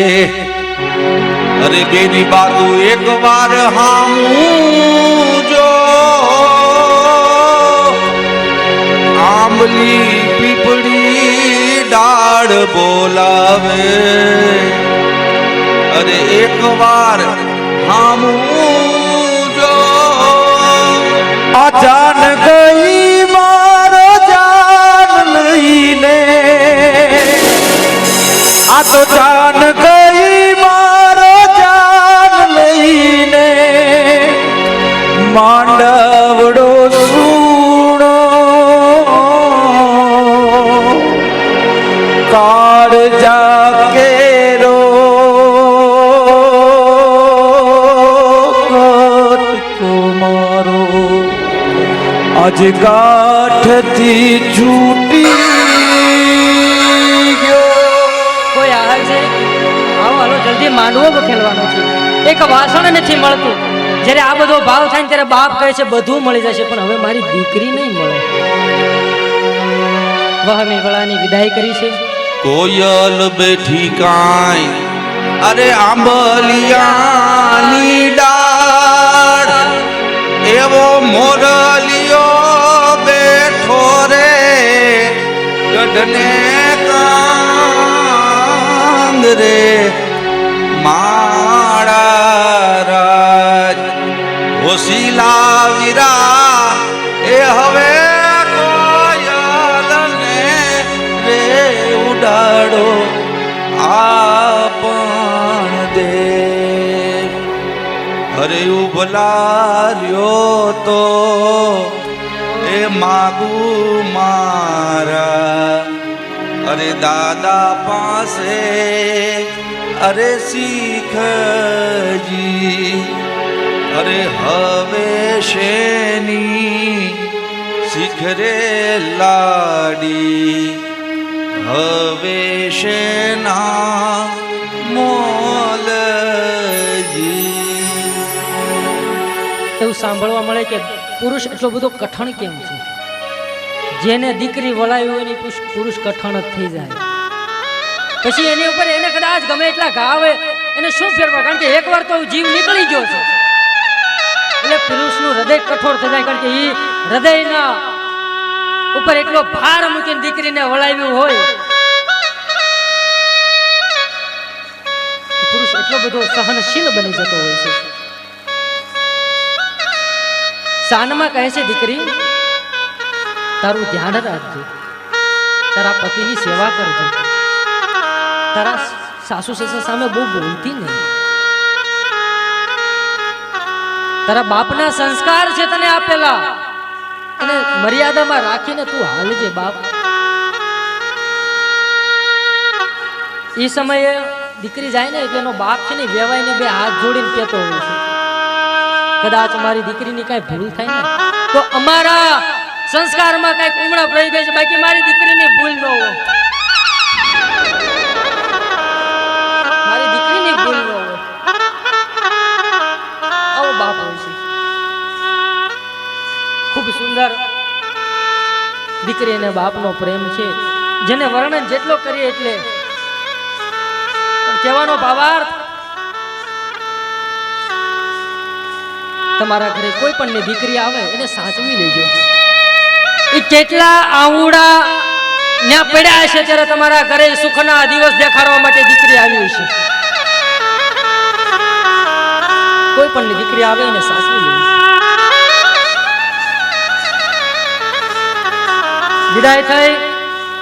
Speaker 2: અરે બેની બાતુ એક વાર હામું જો, આંબલી પીપળી ડાળ બોલાવે, અરે એક વાર હામું જો.
Speaker 3: આ જાન ગઈ મારો જાન લઈને, આ તો જાન ગઈ મારો જાન લઈને, માંડવડો સૂણો કાળજા કેરો કટકો મારો આજ ગાંઠથી છૂટી ગયો.
Speaker 1: કોઈ હાલ છે? આવો હાલો જલ્દી માંડવો ખેલવાનો છે. એક વાસણ નથી મળતું. જ્યારે આ બધો ભાવ થાય ને ત્યારે બાપ કહે છે બધું મળી જશે, પણ હવે મારી દીકરી નહીં મળે. વહમી વળાની વિદાય કરી છે.
Speaker 2: કોયલ બેઠી કાંઈ અરે આંબલિયાની ડાળ, એવો મોરલિયો બેઠો રે ગઢને કાંગ રે માળા રાજ હોશીલા વીરા એ હવે કોયલને રે ઉડાડો આપણ દે. અરે ઉભલાર્યો તો એ માગું મારા, અરે દાદા પાસે અરે શીખજી, અરે હવે શેની શીખરે લાડી, હવે શેના મોલજી.
Speaker 1: એવું સાંભળવા મળે કે પુરુષ એટલો બધો કઠણ કેમ છે? જેને દીકરી વળાવી હોય ને પુરુષ કઠણ જ થઈ જાય. પછી એની ઉપર એને કદાચ ગમે એટલા ઘા આવે એને શું ફેરવા, કારણ કે એકવાર તો જીવ નીકળી ગયો છે. એટલે પુરુષનું હૃદય કઠોર થઈ જાય, કારણ કે એ હૃદયના ઉપર એટલો ભાર મૂકીને દીકરીને વળાવ્યું હોય. પુરુષ એટલો બધો સહનશીલ બની જતો હોય છે. સાનમાં કહે છે દીકરી તારું ધ્યાન રાખજો, તારા પતિની સેવા કરજો, તારા સાસુ સસરા સામે બહુ બોલતી નહીં, તારા બાપના સંસ્કાર છે તને આપેલા એને મર્યાદામાં રાખીને તું હાલજે બાપ. એ સમયે દીકરી જાય ને એટલે એનો બાપ છે ને વેવાઈને બે હાથ જોડીને કહેતો હોય છે, કદાચ મારી દીકરીની કાંઈ ભૂલ થાય ને તો અમારા સંસ્કારમાં કાંઈક ઉમળા પડી ગઈ છે, બાકી મારી દીકરીની ભૂલ ન હોય, મારી દીકરીની ભૂલ ન હોય. આવો બાપ હોય છે. ખૂબ સુંદર દીકરી અને બાપનો પ્રેમ છે, જેને વર્ણન જેટલો કરીએ એટલે. કહેવાનો ભાવાર્થ, તમારા ઘરે કોઈ પણ ની દીકરી આવે એને સાચવી લેજો. એ કેટલા આવડા ન્યા પડ્યા છે ત્યારે તમારા ઘરે સુખના દિવસ દેખાડવા માટે દીકરી આવી છે. કોઈ પણ ની દીકરી આવે એને સાચવી લેજો. વિદાય થઈ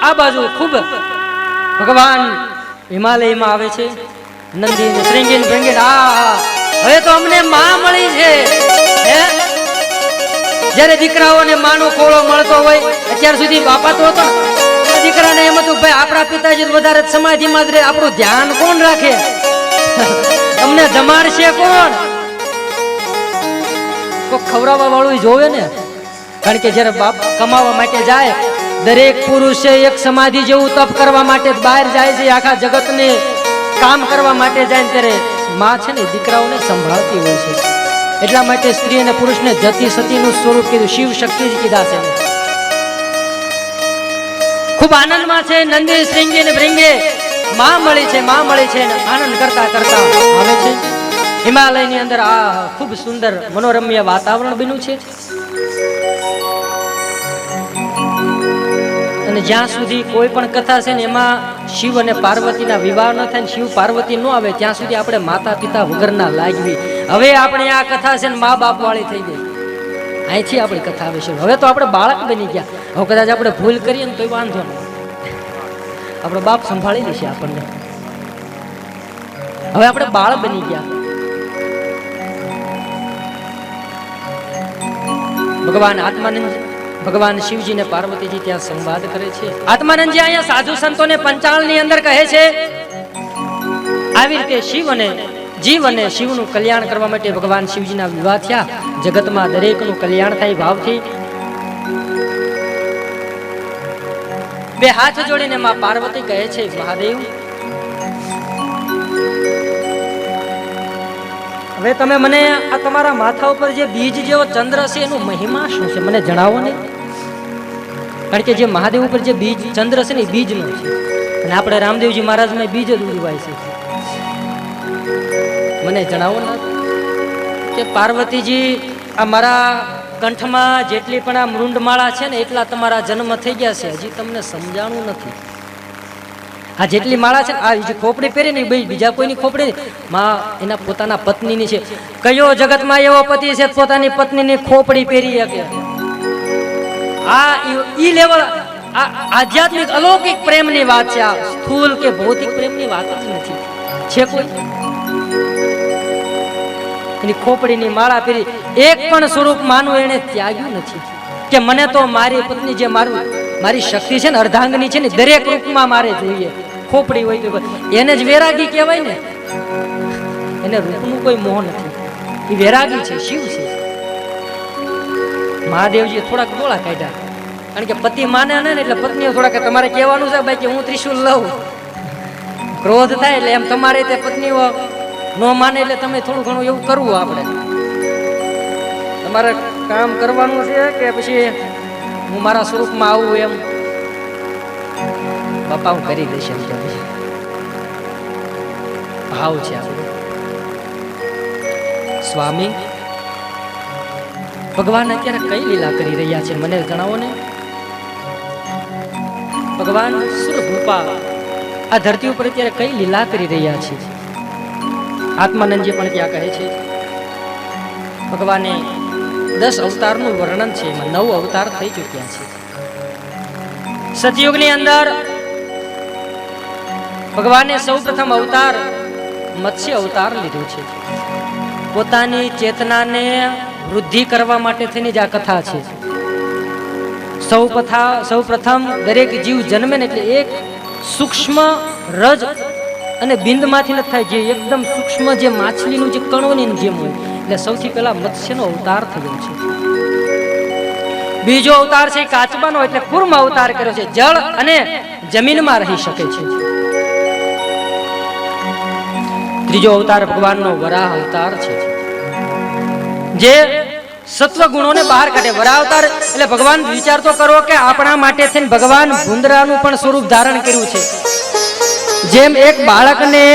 Speaker 1: આ બાજુ ખૂબ ભગવાન હિમાલયમાં આવે છે. નંદી શ્રીંગીન ભેંગીન, આ હવે તો અમને માં મળી છે. જ્યારે દીકરાઓને માનો ખોળો મળતો હોય, અત્યાર સુધી બાપા તો હતો ને, દીકરાને એમ હતું ભાઈ આપણા પિતાજી વધારે સમાધિમાં જ રહે, આપણું ધ્યાન કોણ રાખે, અમને જમાડશે કોણ, કોઈ ખવડાવવા વાળું જોવે ને. કારણ કે જ્યારે બાપ કમાવા માટે જાય, દરેક પુરુષે એક સમાધિ જેવું તપ કરવા માટે બહાર જાય છે, આખા જગતને કામ કરવા માટે જાય, ત્યારે માં છે ને દીકરાઓને સંભાળતી હોય છે. એટલા માટે સ્ત્રી અને પુરુષને જતી સતીનું સ્વરૂપ કીધું, શિવ શક્તિ જ કીધા છે. ખૂબ આનંદમાં છે. નંદી શ્રીંગી ને ભૃંગે માં મળી છે, માં મળી છે, આનંદ કરતા કરતા આવે છે. હિમાલયની અંદર આ ખૂબ સુંદર મનોરમ્ય વાતાવરણ બન્યું છે. અને જ્યાં સુધી કોઈ પણ કથા છે ને એમાં શિવ અને પાર્વતીના વિવાહ ન થાય, શિવ પાર્વતી ન આવે ત્યાં સુધી આપણે માતા પિતા વગરના લાગવી. હવે આપણે આ કથા છે ને મા બાપ વાળી થઈ ગઈ, અહીંથી આપણી કથા આવે છે. હવે તો આપણે બાળક બની ગયા. હવે કદાચ આપણે ભૂલ કરીએ ને તો વાંધો નહીં, આપણો બાપ સંભાળી લેશે આપણને. હવે આપણે બાળક બની ગયા. ભગવાન આત્માનંદ, ભગવાન શિવજી ને પાર્વતીજી ત્યાં સંવાદ કરે છે. આત્માનંદજી અહીંયા સાધુ સંતોને પંચાળની અંદર કહે છે, આવી રીતે શિવ અને જીવ અને શિવનું કલ્યાણ કરવા માટે ભગવાન શિવજીના વિવાહ થયા. જગતમાં દરેકનું કલ્યાણ થાય ભાવથી. બે હાથ જોડીને માં પાર્વતી કહે છે, મહાદેવ હવે તમે મને આ તમારા માથા ઉપર જે બીજ જેવો ચંદ્ર છે એનું મહિમા શું છે મને જણાવો ને. કારણ કે જે મહાદેવ ઉપર જે બીજ ચંદ્ર છે ને એ બીજનો છે, અને આપણે રામદેવજી મહારાજમાં બીજ જ ઉજવાય છે. મને જણાવો ને કે પાર્વતીજી આ મારા કંઠમાં જેટલી પણ આ મૃંડમાળા છે ને એટલા તમારા જન્મ થઈ ગયા છે, હજી તમને સમજાણું નથી. આ જેટલી માળા છે આ જે ખોપડી પહેરી ને બીજા કોઈની ખોપડી માં એના પોતાના પત્નીની છે. કયો જગતમાં એવો પતિ છે પોતાની પત્નીની ખોપડી પહેરી શકે? આ ઈ લેવલ આધ્યાત્મિક અલૌકિક પ્રેમની વાત છે. આ સ્થૂલ કે ભૌતિક પ્રેમની વાત જ નથી. છે કોઈ એની ખોપડીની માળા પહેરી એક પણ સ્વરૂપ માનું એને ત્યાગ્યું નથી કે મને તો મારી પત્ની જે મારી શક્તિ છે ને અર્ધાંગની છે ને દરેક રૂપમાં મારે જોઈએ. ખોપડી હોય તો એને જ વેરાગી કહેવાય ને. એને રૂપનું કોઈ મોહ નથી, એ વેરાગી છે, શિવ છે. મહાદેવજી થોડાક ગોળા કાઢ્યા, કારણ કે પતિ માને ને એટલે પત્નીઓ થોડાક તમારે કહેવાનું છે ભાઈ કે હું ત્રિશુલ લઉં. ક્રોધ થાય એટલે એમ તમારે તે પત્નીઓ ન માને એટલે તમે થોડું ઘણું એવું કરવું. આપણે તમારે કામ કરવાનું છે કે પછી હું મારા સ્વરૂપમાં આવું એમ બાપા હું કરી દઈશ એમ કે ભાવ છે આપણો. સ્વામી ભગવાન અત્યારે કઈ લીલા કરી રહ્યા છે મને જણાવો ને. ભગવાન સુરભૂપા આ ધરતી ઉપર અત્યારે કઈ લીલા કરી રહ્યા છે? આત્માનંદજી પણ ત્યાં કહે છે ભગવાને 10 અવતારનું વર્ણન છે, એમાં 9 અવતાર થઈ ચૂક્યા છે. સતયુગની અંદર ભગવાને સૌપ્રથમ અવતાર મત્સ્ય અવતાર લીધો છે. પોતાની ચેતનાને વૃદ્ધિ કરવા માટે થઈને જ આ કથા છે. સૌ પ્રથમ દરેક જીવ જન્મે ને એટલે એક સૂક્ષ્મ રજ અને બિંદમાંથી નથી થાય, જે એકદમ સૂક્ષ્મ જે માછલીનું જે કણોની જેમ હોય. એટલે સૌથી પહેલા મત્સ્યનો અવતાર થયો છે. બીજો અવતાર છે કાચબાનો, એટલે કુર્મ અવતાર કર્યો છે. જળ અને જમીનમાં રહી શકે છે. ત્રીજો અવતાર ભગવાનનો વરાહ અવતાર છે, જે સત્વ ગુણોને બહાર કાઢે. વરાહ અવતાર એટલે ભગવાન વિચાર તો કરો કે આપણા માટે થઈને ભગવાન ભૂંદરાનું પણ સ્વરૂપ ધારણ કર્યું છે. જેમ એક બાળકને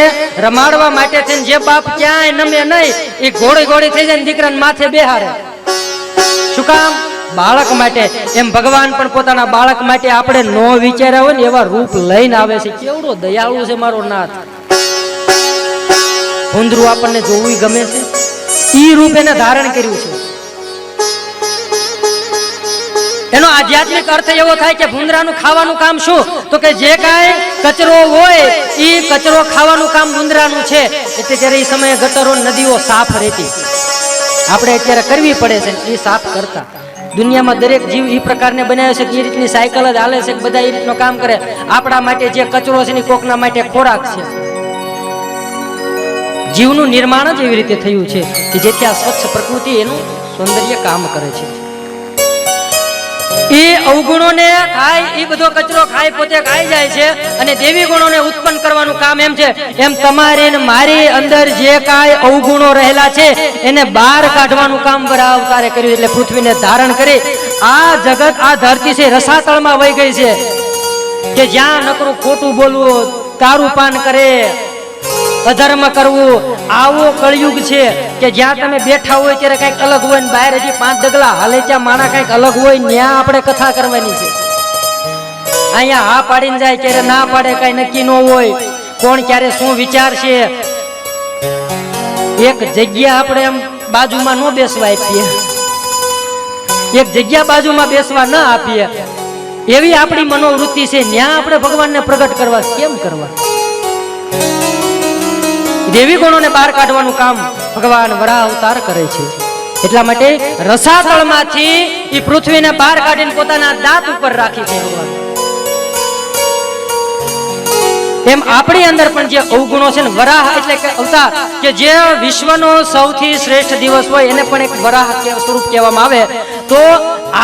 Speaker 1: રમાડવા માટે થઈને જે બાપ ક્યાંય નમે નહીં, એ ઘોડી ઘોડી થઈ જાય દીકરાને માથે બેહારે. શું કામ? બાળક માટે. એમ ભગવાન પણ પોતાના બાળક માટે આપણે નો વિચાર્યા હોય ને એવા રૂપ લઈને આવે છે. કેવડો દયાળુ છે મારો નાથ. ભૂંદરું આપણને જોવું ગમે છે, ઈ રૂપ એને ધારણ કર્યું છે. એનો આધ્યાત્મિક અર્થ એવો થાય કે ભૂંદરાનું ખાવાનું કામ શું? તો કે જે કાંઈ કચરો હોય એ કચરો ખાવાનું કામ ભૂંદરાનું છે. એટલે ત્યારે એ સમયે ગટરો નદીઓ સાફ રહેતી, આપણે અત્યારે કરવી પડે છે એ સાફ કરતા. દુનિયામાં દરેક જીવ એ પ્રકારને બનાવે છે કે એ રીતની સાયકલ જ હાલે છે, બધા એ રીતનું કામ કરે. આપણા માટે જે કચરો છે એ કોકના માટે ખોરાક છે. જીવનું નિર્માણ જ એવી રીતે થયું છે કે જેથી આ સ્વચ્છ પ્રકૃતિ એનું સૌંદર્ય કામ કરે છે. એ અવગુણોને ખાય, એ બધો કચરો ખાય, પોતે ખાઈ જાય છે અને દેવી ગુણોને ઉત્પન્ન કરવાનું કામ એમ છે. એમ તમારી ને મારી અંદર જે કાંઈ અવગુણો રહેલા છે એને બહાર કાઢવાનું કામ વરાહ અવતારે કર્યું. એટલે પૃથ્વીને ધારણ કરી આ જગત, આ ધરતી છે રસાતળમાં વહી ગઈ છે કે જ્યાં નકરું ખોટું બોલવું, દારૂ પાન કરે, અધર્મ કરવું, આવો કળયુગ છે કે જ્યાં તમે બેઠા હોય ત્યારે કઈક અલગ હોય ને બહાર હજી 5 ડગલા હાલે ત્યાં માણા કઈક અલગ હોય, ત્યાં આપણે કથા કરવાની છે. અહીંયા હા પાડીને જાય ત્યારે ના પાડે, કઈ નક્કી ન હોય, કોણ ક્યારે શું વિચારશે. એક જગ્યા આપણે એમ બાજુમાં ન બેસવા આપીએ, એક જગ્યા બાજુમાં બેસવા ન આપીએ, એવી આપણી મનોવૃત્તિ છે. ત્યાં આપણે ભગવાનને પ્રગટ કરવા કેમ કરવા? દેવી ગુણોને બહાર કાઢવાનું કામ ભગવાન વરાહ અવતાર કરે છે. એટલા માટે રસાતળમાંથી એ પૃથ્વીને બહાર કાઢીને પોતાના દાંત ઉપર રાખી છે ભગવાન. એમ આપણી અંદર પણ જે અવગુણો છે ને, વરાહ એટલે કે અવતાર, કે જે વિશ્વનો સૌથી શ્રેષ્ઠ દિવસ હોય એને પણ એક વરાહ સ્વરૂપ કહેવામાં આવે. તો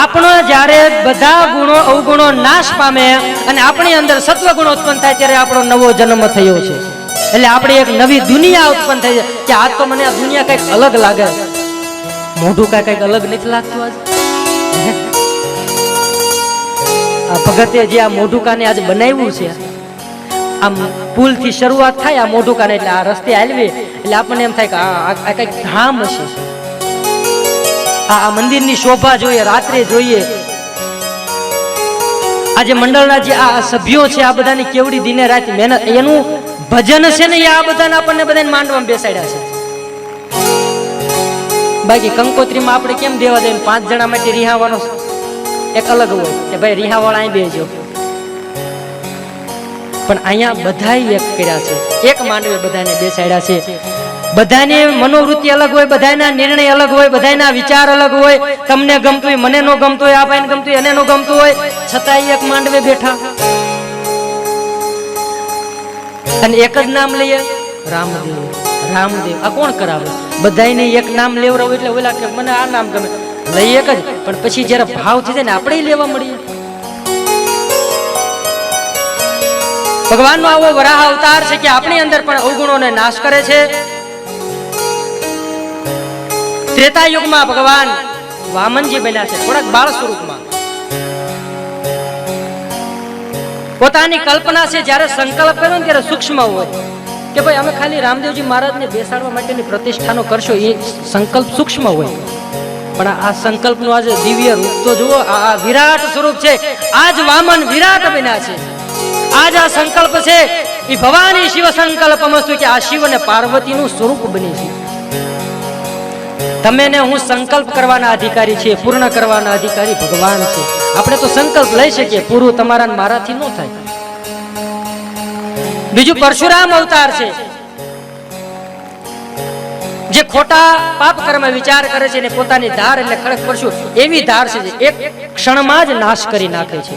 Speaker 1: આપણો જ્યારે બધા ગુણો અવગુણો નાશ પામે અને આપણી અંદર સત્વ ગુણ ઉત્પન્ન થાય ત્યારે આપણો નવો જન્મ થયો છે. એટલે આપણે એક નવી દુનિયા ઉત્પન્ન થઈ છે કે આજ તો મને આ દુનિયા કઈક અલગ લાગે. મોઢું કઈક અલગ નથી લાગતું આજ? આ ભગતે જે આ મોઢું કાને આજ બનાવ્યું છે, આમ પુલ થી શરૂઆત થાય આ મોઢું કાને, એટલે આ રસ્તે હાલવી એટલે આપણને એમ થાય કે આ કઈક ધામ હશે. આ મંદિરની શોભા જોઈએ, રાત્રે જોઈએ. આજે મંડળના જે આ સભ્યો છે આ બધાની કેવડી દિને રાત મહેનત, એનું ભજન છે ને, આ બધાને આપણને બધાને માંડવામાં બેસાડ્યા છે. બાકી કંકોત્રીમાં આપણે કેમ દેવા દઈએ? 5 જણા માટે રિહાવાનો એક અલગ હોય કે ભાઈ રિહાવાળા અહીં બેસજો, પણ અહીંયા બધાય એક કર્યા છે, એક માંડવે બધાને બેસાડ્યા છે. બધાની મનોવૃત્તિ અલગ હોય, બધાના નિર્ણય અલગ હોય, બધાના વિચાર અલગ હોય. તમને ગમતું હોય, મને નો ગમતું હોય, આ ભાઈને ગમતું હોય, એને નો ગમતું હોય, છતાંય એક માંડવે બેઠા અને એક જ નામ લઈએ, રામદેવ રામદેવ. આ કોણ કરાવે? બધાને એક નામ લેવડાવું એટલે ઓલા કે મને આ નામ ગમે, લઈએ એક જ, પણ પછી જયારે ભાવ થઈ જાય ને આપણે લેવા મળીએ. ભગવાનનો આવો વરાહ અવતાર છે કે આપણી અંદર પણ અવગુણોને નાશ કરે છે. ત્રેતા યુગમાં ભગવાન વામનજી બન્યા છે, થોડાક બાળ સ્વરૂપમાં. પોતાની કલ્પના છે, જ્યારે સંકલ્પ કર્યો ને ત્યારે સૂક્ષ્મ હોય કે ભાઈ અમે ખાલી રામદેવજી મહારાજને બેસાડવા માટેની પ્રતિષ્ઠાનો કરશો, એ સંકલ્પ સૂક્ષ્મ હોય. પણ આ સંકલ્પનું આજે દિવ્ય રૂપ તો જુઓ, આ વિરાટ સ્વરૂપ છે. આજ વામન વિરાટ બન્યા છે. આજ આ સંકલ્પ છે એ ભવાની શિવ સંકલ્પમસ્તુ, કે આ શિવ અને પાર્વતીનું સ્વરૂપ બની છે. તમે ને હું સંકલ્પ કરવાના અધિકારી છીએ, પૂર્ણ કરવાના અધિકારી ભગવાન છે. આપણે તો સંકલ્પ લઈ શકીએ, પૂરું તમારા ને મારાથી ન થાય. બીજું પરશુરામ અવતાર છે. જે ખોટા પાપ કર્મ વિચાર કરે છે ને પોતાની ધાર એટલે ખડક પરશું એવી ધાર છે જે એક ક્ષણમાં જ નાશ કરી નાખે છે.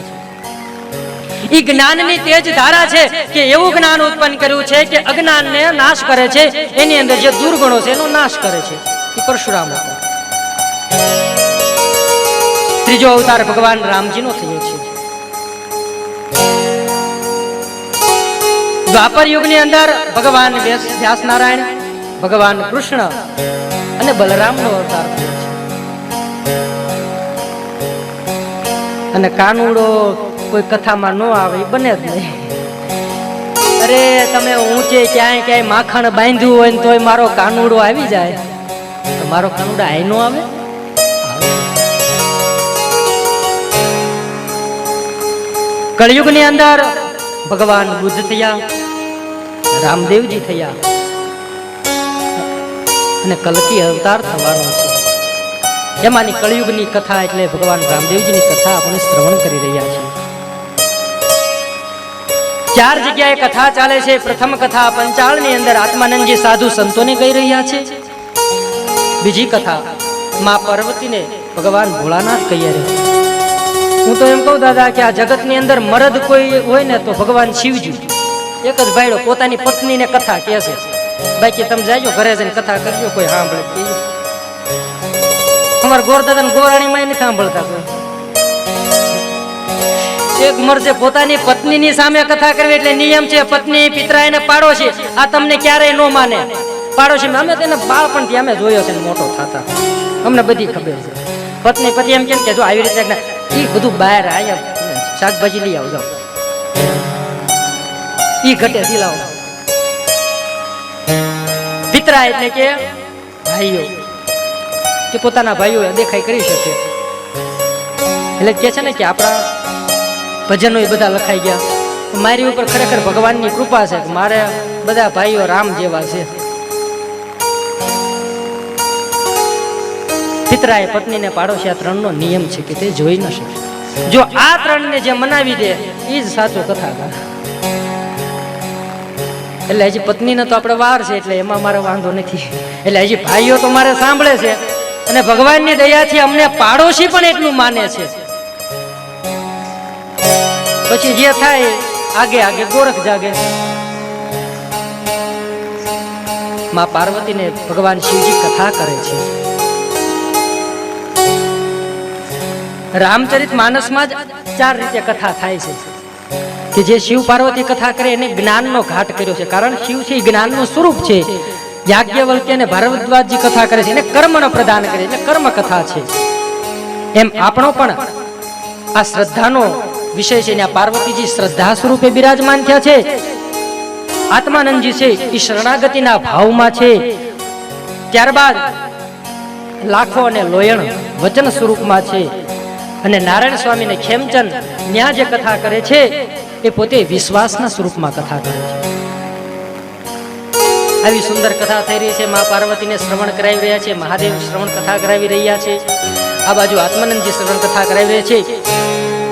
Speaker 1: ઈ જ્ઞાનની તેજ ધારા છે કે એવું જ્ઞાન ઉત્પન્ન કર્યું છે કે અજ્ઞાનને નાશ કરે છે, એની અંદર જે દુર્ગુણો છે એનો નાશ કરે છે. ઈ પરશુરામ હતા. ત્રીજો અવતાર ભગવાન રામજીનો થયો છે. દ્વાપર યુગની અંદર ભગવાન વ્યાસ નારાયણ, ભગવાન કૃષ્ણ અને બલરામનો અવતાર થયો છે. અને કાનુડો કોઈ કથામાં ન આવે એ બને જ નહીં. અરે તમે ઊંચે ક્યાંય માખણ બાંધ્યું હોય ને તોય મારો કાનુડો આવી જાય, તો મારો કાનુડો આય નો આવે? કળિયુગની અંદર ભગવાન બુદ્ધ થયા, રામદેવજી થયા અને કલ્કી અવતાર થવાનો છે. એમાંની કળિયુગની કથા એટલે ભગવાન રામદેવજીની કથા આપણે શ્રવણ કરી રહ્યા છીએ. 4 જગ્યાએ કથા ચાલે છે. પ્રથમ કથા પંચાળની અંદર આત્માનંદજી સાધુ સંતોને કહી રહ્યા છે. બીજી કથા માં પાર્વતીને ભગવાન ભોળાનાથ કહી રહ્યા. હું તો એમ કહું દાદા કે આ જગતની અંદર મરદ કોઈ હોય ને તો ભગવાન શિવજી એક જ ભાઈડો પોતાની પત્નીને કથા કહે છે. બાકી તમે જાજો ઘરે જઈને કથા કરજો, કોઈ સાંભળે. અમારા ગોરદાદા ગોરાણીમાં નથી સાંભળતા કોઈ. એક મરજે પોતાની પત્નીની સામે કથા કરવી એટલે નિયમ છે. પત્ની પિતરાઈને પાડોશી આ તમને ક્યારેય ન માને. પાડોશી અમે તેને બાળપણથી અમે જોયો છે મોટો થતા, અમને બધી ખબર છે. પત્ની પતિ એમ કેમ કે જો આવી રીતે એ બધું બહાર આયા શાકભાજી લઈ આવો, જાઓ ઈ ઘટે લાવો. પિતરા એટલે કે ભાઈઓ, કે પોતાના ભાઈઓ દેખાઈ કરી શકે. એટલે કે છે ને કે આપણા ભજનો એ બધા લખાઈ ગયા. મારી ઉપર ખરેખર ભગવાનની કૃપા છે કે મારે બધા ભાઈઓ રામ જેવા છે. પિતરાએ પત્નીને પાડોશી આ 3નો નિયમ છે કે તે જોઈ ન શકે. જો આ 3ને જે મનાવી દે એ જ સાચો કથાકાર. એટલે હજી પત્નીને તો આપણે વાર છે એટલે એમાં મારો વાંધો નથી. એટલે હજી ભાઈઓ તો મારે સાંભળે છે અને ભગવાનની દયાથી અમને પાડોશી પણ એટલું માને છે. પછી જે થાય આગે આગે ગોરખ જાગે. માં પાર્વતીને ભગવાન શિવજી કથા કરે છે. રામચરિત માનસમાં જ 4 રીતે કથા થાય છે કે જે શિવ પાર્વતી કથા કરે એને જ્ઞાનનો ઘાટ કર્યો છે. કારણ શિવ છે જ્ઞાનનું સ્વરૂપ છે. યાજ્ઞવલ્ક્ય અને ભારદ્વાજજી કથા કરે છે એને કર્મનો પ્રદાન કરે એટલે કર્મ કથા છે. એમ આપણો પણ આ શ્રદ્ધાનો વિષય છે. આ પાર્વતીજી શ્રદ્ધા સ્વરૂપે બિરાજમાન થયા છે. આત્માનંદજી છે એ શરણાગતિના ભાવમાં છે. ત્યારબાદ લાખો અને લોયણ વચન સ્વરૂપમાં છે. અને નારાયણ સ્વામીને ખેમચંદ ન્યા જે કથા કરે છે એ પોતે વિશ્વાસના સ્વરૂપમાં કથા કરે છે. આવી સુંદર કથા થઈ રહી છે. મા પાર્વતીને શ્રવણ કરાવી રહ્યા છે, મહાદેવ શ્રવણ કથા કરાવી રહ્યા છે. આ બાજુ આત્માનંદજી શ્રવણ કથા કરાવી રહ્યા છે.